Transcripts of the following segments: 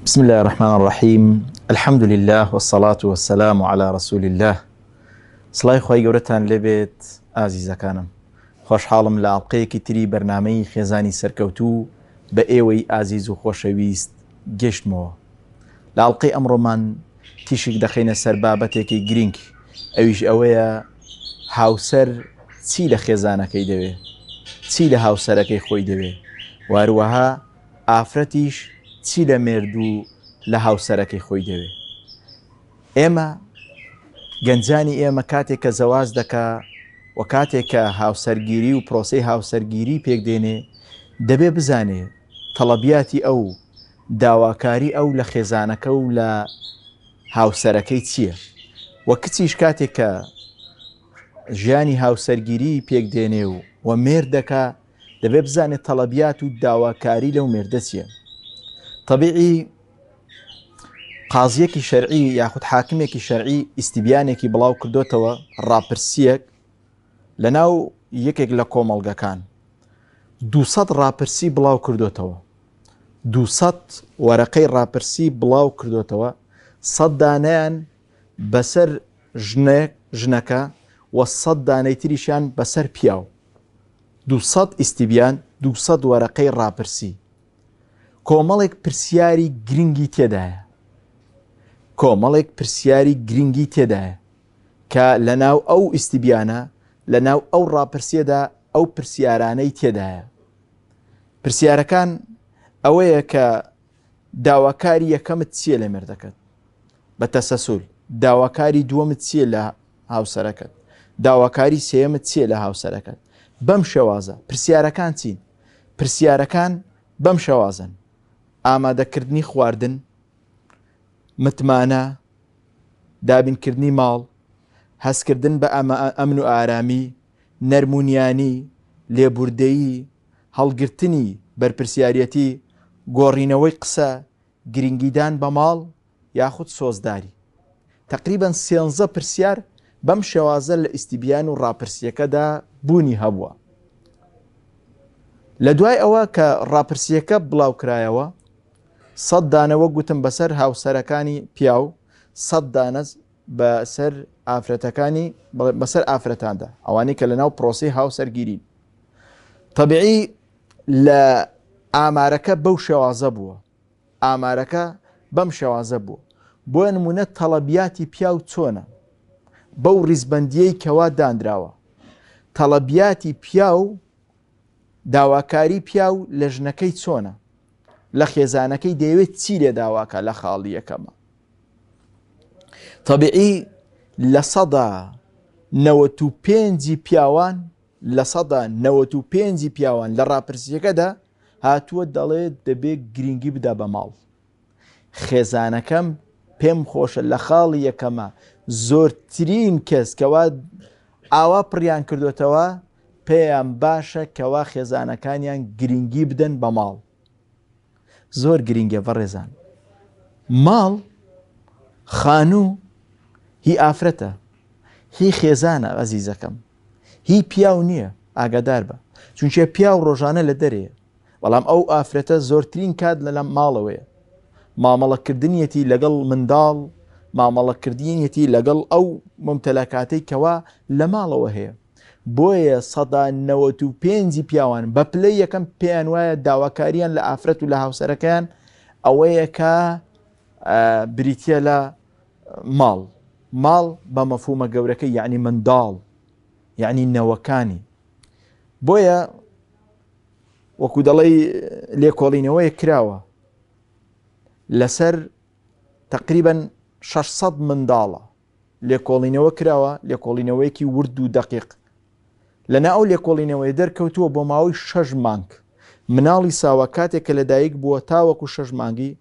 بسم الله الرحمن الرحيم. الحمد لله والصلاة والسلام على رسول الله. سڵای خۆی گەورەتان لێبێت ئازیزەکانم. خۆشحاڵم لە ئاڵلقەیەکی تری بەرنامەی خێزانی سەرکەوتوو بە ئێوەی ئازیز و خۆشەویست گەشتمەوە. لە ئاڵلقەی ئەمڕۆمان تیشک دەخینە سەر بابەتێکی گرنگ، ئەویش ئەوەیە هاوسەر چی لە خێزانەکەی دەوێ، چی لە هاوسەرەکەی خۆی دەوێ، واروەها ئافرەتیش چی لە مێردوو لە هاوسەرەکەی خۆی دەوێ. ئێمە گەنجانی ئێمە کاتێک کە زەواز دەکا و کاتێک کە هاوسەرگیری و پرۆسەی هاوسەرگیری پێک دێنێ، دەبێ بزانێ تەڵەبیاتی ئەو داواکاری ئەو لە خێزانەکە و لە هاوسەرەکەی چییە. و کچیش کاتێک کە ژیانی هاوسەرگیری پێک دێنێ و مێردەکە، دەبێ بزانێت تەڵەبیات و داواکاری لەو مێردە چییە. طبیعی قازیەکی شەرعی یاخود حاکمێکی شەرعی ئیستیبیانێکی بڵاو کردوتەوە ڕاپرسیەک لە ناو یەکێک لە کۆمەڵگەکان. 200 ڕاپرسی بڵاو کردوتەوە، 200 وەرەقەی ڕاپرسی بڵاو کردوتەوە، 100 دانەیان بەسەر ژنەکە و 100 دانەی تریشیان بەسەر پیاو. 200 ئیستیبیان، 200 وەرەقەی ڕاپرسی. کۆمەڵێک پرسیاری گرنگی تێدایە، کۆمەڵێک پرسیاری گرنگی تێدایە کە لە ناو ئەو ئیستیبیانە، لە ناو ئەو ڕاپرسیەدا ئەو پرسیارانەی تێدایە. پرسیارەکان ئەوەیە کە داواکاری یەکەمت چییە لە مێردەکەت بە تەسەسول، داواکاری دووەمت چییە لە هاوسەرەکەت، داواکاری سێیەمت چییە لە هاوسەرەکەت. بەم شێوازە پرسیارەکان چین؟ پرسیارەکان بەم شێوازن: ئامادەکردنی خواردن، متمانە، دابینکردنی ماڵ، هەستکردن بە ئەمن و ئارامی، نەرمونیانی، لێبوردەیی، هەڵگرتنی بەرپرسیارەتی، گۆڕینەوەی قسە، گرنگیدان بە ماڵ یاخود سۆزداری. تقریبەن 13 پرسیار بەم شێوازە لە ئیستیبیان و ڕاپرسیەکەدا بوونی هەبووە. لە دوای ئەوە کە ڕاپرسیەکە بڵاو کرایەوە، 100 دانەوە گوتم بەسەر هاوسەرەکانی پیاو، 100 دانەز بەسەر ئافرەتەکانی بەسەر ئافرەتاندا، ئەوانەی کە لە ناو پرۆسی هاوسەرگیرین. طبیعی لە ئامارەکە بەو شێوازە بووە، ئامارەکە بەم شێوازە بووە. بۆ نمونە تەڵەبیاتی پیاو چۆنە بەو ڕیزبەندیەی کەوا دانراوە. تەڵەبیاتی پیاو، داواکاری پیاو لە ژنەکەی چۆنە، لە خێزانەکەی دەیەوێت چی لێ داواکە لە خاڵی یەکەمە. طبیعی لە 95 پیاوان، لە 95 پیاوان لە ڕاپرسیەکەدا هاتووە دەڵێت دەبێت گرنگی بدا بە ماڵ. خێزانەکەم پێم خۆشە لە خاڵی یەکەمە زۆرترین کەس کەوا ئاوا پڕیان کردوێتەوە پێیان باشە کەوا خێزانەکانیان گرنگی بدەن بە ماڵ. زۆر گرنگە بەڕێزان. ماڵ، خانوو هی ئافرەتە، هی خێزانە ئەزیزەکەم، هی پیاو نییە. ئاگادار بە، چونچە پیاو ڕۆژانە لە دەرەیە، بەڵام ئەو ئافرەتە زۆرترین کات لە ماڵەوەیە. مامەڵەکردنیەتی لەگەڵ منداڵ، مامەڵەکردنیەتی لەگەڵ ئەو ممتەلەکاتەی کەوا لە ماڵەوە هەیە. بۆیە 95 پیاوان بە پلەی یەکەم پێیان وایە داواکاریان لە ئافرەت و لە هاوسەرەکەیان ئەوەیە کە بریتە لە ماڵ. ماڵ بە مەفهومە گەورەکە یعنی منداڵ، یعنی نەوەکانی. بۆیە وەکو دەڵێ لێکۆڵینەوەی کراوە لەسەر تقریبەن 600 منداڵە لێکۆڵینەوە کراوە، لێکۆڵینەوەیەکی ورد و دەقیق. لەنا ئەو لێکۆڵینەوەی دەرکەوتووە بۆ ماوەی 6 مانگ. مناڵی ساوە کاتێک کە لە دایک بووە تاوەکو 6 مانگی،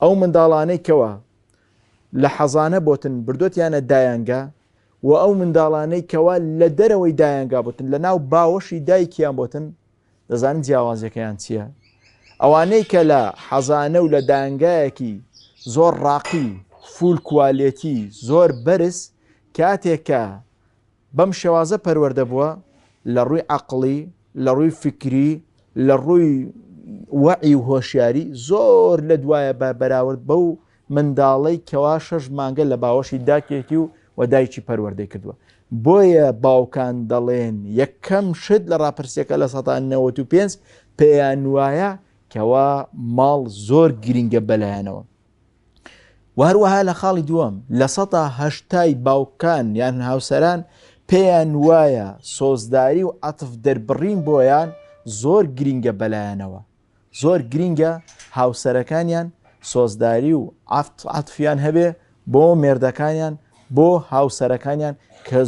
ئەو منداڵانەی کەوە لە حەزانە بۆتن بردوتیانە دایانگا، و ئەو منداڵانەی کەوا لە دەرەوەی دایانگا بوتن، لە ناو باوەشی دایکیان بوتن، دەزانن جیاوازەکەیان چییە؟ ئەوانەی کە لە حەزانە و لە دایانگایەکی زۆر ڕاقی، فول کوالێتی، زۆر بەرز، کاتێکە بەم شێوازە پەروەردە بووە لە ڕووی عەقڵی، لە ڕووی فکری، لە ڕووی وعی و هۆشیاری زۆر لە دوایە بەراورد بەو منداڵەی کەوا 6 مانگە لە باوەشی داکێتی و دایکی پەروەردەی کردووە. بۆیە باوکان دەڵێن یەکەم شت لە ڕاپرسیەکە لە 1995 پێیان وایە کەوا ماڵ زۆر گرینگە بەلایەنەوە. وهروەها لە خاڵی دووەم لە 1970 باوکان یان هاوسەران پێیان وایە سۆزداری و عەتف دەربڕین بۆیان زۆر گرینگە بەلایەنەوە، زۆر گرینگە هاوسەرەکانیان سۆزداری و عەتفیان هەبێ بۆ مێردەکانیان بۆ هاوسەرەکانیان کە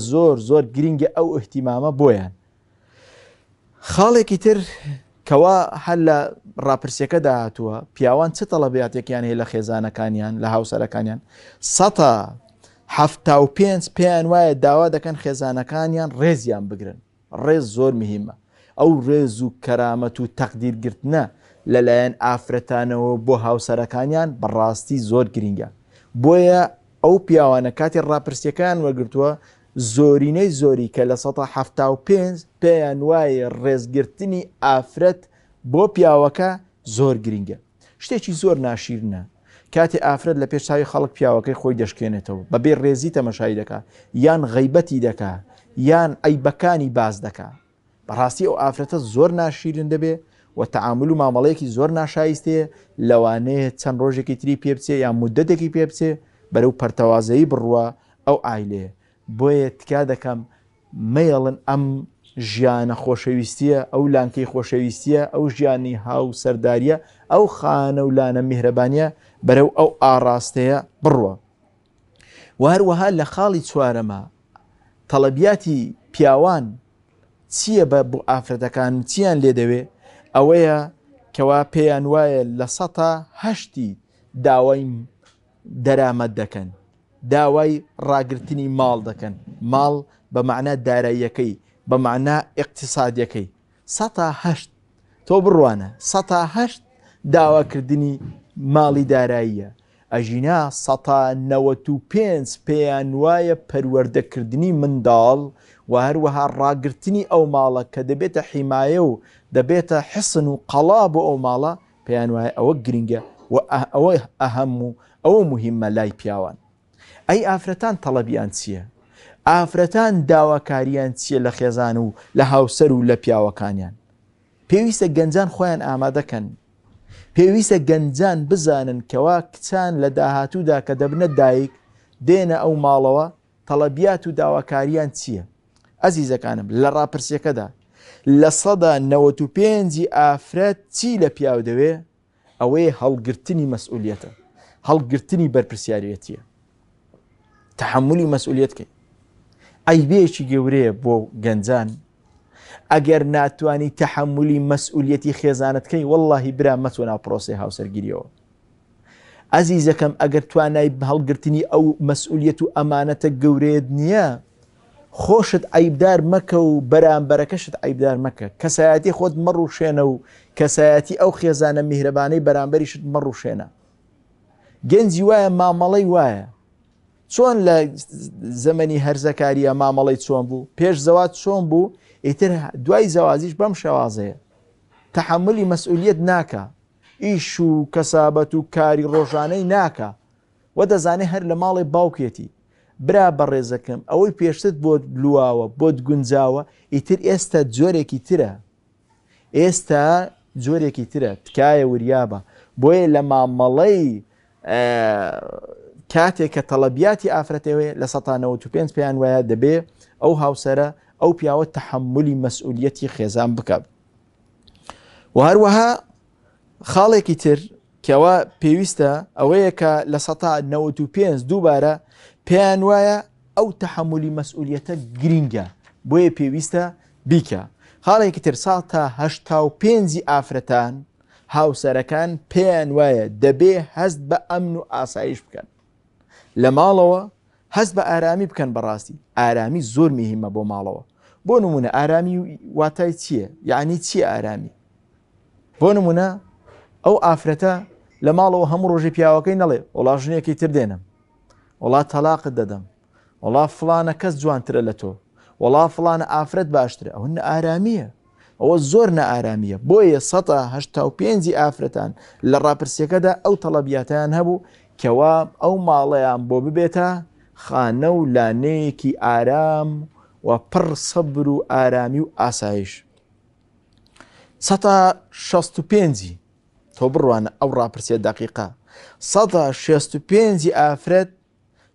زۆر گرینگە ئەو ئیحتیمامە بۆیان. خاڵێکی تر کەوا هەر لە ڕاپرسیەکە داهاتووە پیاوان چه تەڵەبیاتێکیان هەیە لە خێزانەکانیان لە هاوسەرەکانیان 1975 پێیان وایە داوا دەکەن خێزانەکانیان ڕێزیان بگرن. ڕێز زۆر مهمە، ئەو ڕێز و کەرامەت و تەقدیرگرتنە لەلایەن ئافرەتانەوە بۆ هاوسەرەکانیان بەڕاستی زۆر گرینگە. بۆیە ئەو پیاوانە کاتی ڕاپرسیەکان وەرگرتووە زۆرینەی زۆری کە لە 1975 پێیان وایە ڕێزگرتنی ئافرەت بۆ پیاوەکە زۆر گرینگە. شتێکی زۆر ناشیرنە کاتی ئافرەت لە پێشاوی خەڵک پیاوەکەی خۆی دەشکێنێتەوە بەبێ ڕێزی تەمەشای دەکا یان غەیبەتی دەکا یان ئەیبەکانی باز دەکا. بەڕاستی ئەو ئافرەتە زۆر ناشیرن دەبێ و تەعامل و مامەڵەیەکی زۆر ناشایستەیە لەوانەیە چەند ڕۆژێکی تری پێ بچێ یان مودەتێکی پێ بچێ بەرەو پەرتەوازایی بڕوە ئەو ئایلەیە. بۆیە تکا دەکەم مەیڵن ئەم ژیانە خۆشەویستیە ئەو لانکەی خۆشەویستیە ئەو ژیانی هاو سەرداریە ئەو خانە و لانە میهرەبانیە بەرەو ئەو ئاڕاستەیە بڕوە. و هەروەها لە خاڵی چوارەمە تەڵەبیاتی پیاوان چییە بۆ ئافرەتەکان چیان لێ دەوێ ئەوەیە کەوا پێیان وایە لە 1970 داوای دەرامەت دەکەن، داوای ڕاگررتنی ماڵ دەکەن، ماڵ بە معنە داراییەکەی بە معنە اقتصادیەکەی 1970 تۆ بڕوانە 1970 داواکردنی ماڵی داراییە. ئەژینا 1995 پێیان وایە پەروەردەکردنی منداڵ و هەروەها ڕاگررتنی ئەو ماڵە کە دەبێتە حیمایە و دەبێتە حسن و قەڵا بۆ ئەو ماڵە پێیان وایە ئەوە گرینگە و ئەوە ئەهەم و ئەوە مهمە لای پیاوان. ئەی ئافرەتان تەڵەبیان چییە؟ ئافرەتان داواکاریان چییە لە خێزان و لە هاوسەر و لە پیاوەکانیان؟ پێویستە گەنجان خۆیان ئامادەکەن، پێویستە گەنجان بزانن کەوا کچان لە داهاتوودا کە دەبنە دایک دێنە ئەو ماڵەوە تەڵەبیات و داواکاریان چییە؟ ئەزیزەکانم لە ڕاپرسیەکەدا لە 95 ئافرەت چی لە پیاو دەوێ؟ ئەوەیە هەڵگرتنی مەسئولیەتە، هەڵگرتنی بەرپرسیارەتیە، تحملی مەسئولیەتکەی. عیبێکی گەورەیە بۆ گەنجان ئەگەر ناتوانی تحملی مەسئولیەتی خێزانتکەی وەڵڵاهی برا مەچۆ ناو پرۆسەی هاوسەرگیریەوە. ئەزیزەکەم ئەگەر توانای هەڵگرتنی ئەو مەسئولیەت و ئەمانەتە گەورەیەت نییە خۆشت عیبدار مەکە و بەرامبەرەکەشت عیبدار مەکە، کەسایەتی خۆت مەڕوشێنە و کەسایەتی ئەو خێزانە میهرەبانەی بەرامبەریشت مەڕوشێنە. گەنجی وایە مامەڵەی وایە چۆن لە زەمەنی هەرزەکاریە مامەڵەی چۆن بوو پێش زەواج چۆن بوو ئیتر دوای زەوازیش بەم شێوازەیە تحملی مەسئولیەت ناکە، ئیش و کەسابەت و کاری ڕۆژانەی ناکە و دەزانێ هەر لە ماڵی باوکێتی. برا بەڕێزەکەم ئەوەی پێشتت بۆت بلواوە بۆت گونجاوە ئیتر ئێستا جۆرێکی ترە، ئێستا جۆرێکی ترە تکایە وریابە. بۆیە لە مامەڵەی کاتێک کە تەڵەبیاتی ئافرەتەوەی لە 1995 پێیان وایە دەبێ ئەو هاوسەرە ئەو پیاوە تحملی مەسئولیەتی خێزان بکات. و هەروەها خاڵێکی تر کەوا پێویستە ئەوەیە کە لە 1995 دووبارە پێیان وایە ئەو تحملی مەسئولیەتە گرینگە بۆیە پێویستە بیکە. خاڵێکی تر 1985 ئافرەتان هاوسەرەکان پێیان وایە دەبێ هەست بە ئەمن و ئاسایش بکەن لە ماڵەوە، هەست بە ئارامی بکەن. بەڕاستی ئارامی زۆر مهمە بۆ ماڵەوە. بۆ نمونە ئارامی واتای چییە؟ یعنی چییە ئارامی؟ بۆ نمونە ئەو ئافرەتە لە ماڵەوە هەموو ڕۆژی پیاوەکەی نەڵێ وڵا ژنێکی تر دێنم، وڵا تەلاقت دەدەم، وڵا فڵانە کەس جوانترە لە تۆ، وڵا فڵانە ئافرەت باشترە. ئەوە ئارامیە. ئەوە زۆر نەئارامیە. بۆیە 185 ئافرەتان لە ڕاپرسیەکەدا ئەو تەڵەبیاتیان هەبوو کەوا ئەو ماڵەیان بۆ ببێتە خانە و لانەیەکی ئارام و پڕ سەبر و ئارامی و ئاسایش. 165 تۆ بڕوانە ئەو ڕاپرسیە دقیقا 165 ئافرەت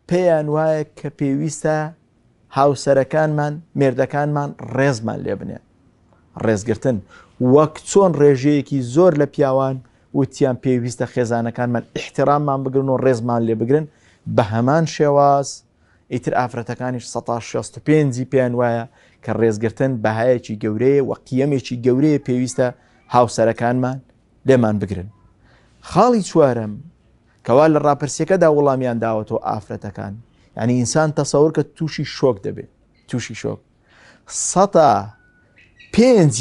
پێیان وایە کە پێویستە هاوسەرەکانمان مێردەکانمان ڕێزمان لێ بنێ. ڕێزگرتن وەک چۆن ڕێژەیەکی زۆر لە پیاوان وتیان پێویستە خێزانەکانمان احتراممان بگرن و ڕێزمان لێ بگرن، بە هەمان شێواز ئیتر ئافرەتەکانیش 165 پێیان وایە کە ڕێزگرتن بەهایەکی گەورەیە و قیەمێکی گەورەیە پێویستە هاوسەرەکانمان لێمان بگرن. خاڵی چوارەم کەوا لە ڕاپرسیەکەدا وەڵامیان داوەتەوە ئافرەتەکان، یعنی ئینسان تەسەور کە تووشی شۆک دەبێت، تووشی شۆک 105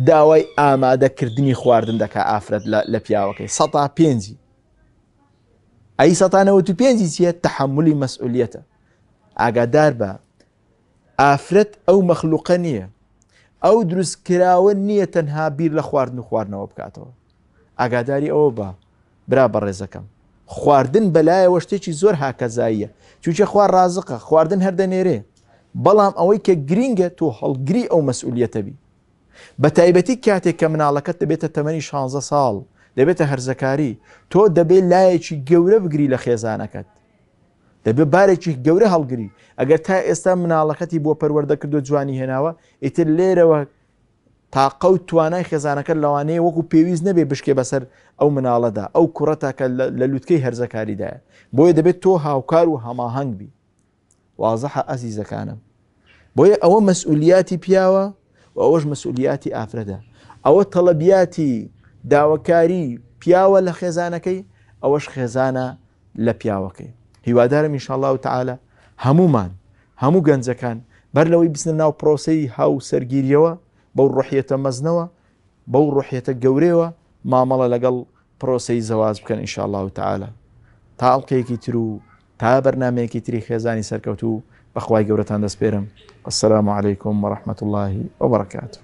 داوای ئامادەکردنی خواردن دەکا ئافرەت لە پیاوەکەی 105 ئەی 195 چیە؟ تەحملی مەسئولیەتە. ئاگادار بە ئافرەت ئەو مەخلوقە نییە، ئەو دروستکراوە نییە تەنها بیر لە خواردن و خواردنەوە بکاتەوە. ئاگاداری ئەوە بە برا بەڕێزەکەم، خواردن بەلایەوە شتێکی زۆر هاکەزاییە، چونکە خوار ڕازقە، خواردن هەردەنێرێ، بەڵام ئەوەی کە گرینگە تۆ هەڵگری ئەو مەسئولیەتە بی. بە تایبەتی کاتێک کە مناڵەکەت دەبێتە تەمەنی 16 ساڵ دەبێتە هەرزەکاری، تۆ دەبێت لایەکی گەورە بگری لە خێزانەکەت، دەبێت بارێکی گەورە هەڵگری. ئەگەر تا ئێستا مناڵەکەتی بۆ پەروەردە کردو جوانی هێناوە، ئیتر لێرەوە تاقە و توانای خێزانەکە لەوانەیە وەکو پێویست نەبێ بشکێ بەسەر ئەو مناڵەدا، ئەو کوڕەتاکە لە لووتکەی هەرزەکاریدایە. بۆیە دەبێت تۆ هاوکار و هەماهەنگ بی. وازەحە ئەزیزەکانم، بۆیە ئەوە مەسئولیاتی پیاوە و ئەوەش مەسئولیاتی ئافرەتە. ئەوە تەڵەبیاتی داواکاری پیاوە لە خێزانەکەی، ئەوەش خێزانە لە پیاوەکەی. هیوادارم ئینشاءالله تعالە هەموو گەنجەکان بەر لەوەی بچنە ناو پرۆسەی هاو سەرگیریەوە بەو ڕوحیەتە مەزنەوە، بەو ڕوحیەتە گەورەیەوە مامەڵە لەگەڵ پرۆسەی زەواج بکەن ئینشاءالله تعالە. تا ئەڵقەیەکی تر و تا بەرنامەیەکی تری خێزانی سەرکەوتوو بەخوای گەورەتان دەسپێرم. السلام عليكم ورحمة الله وبركاته.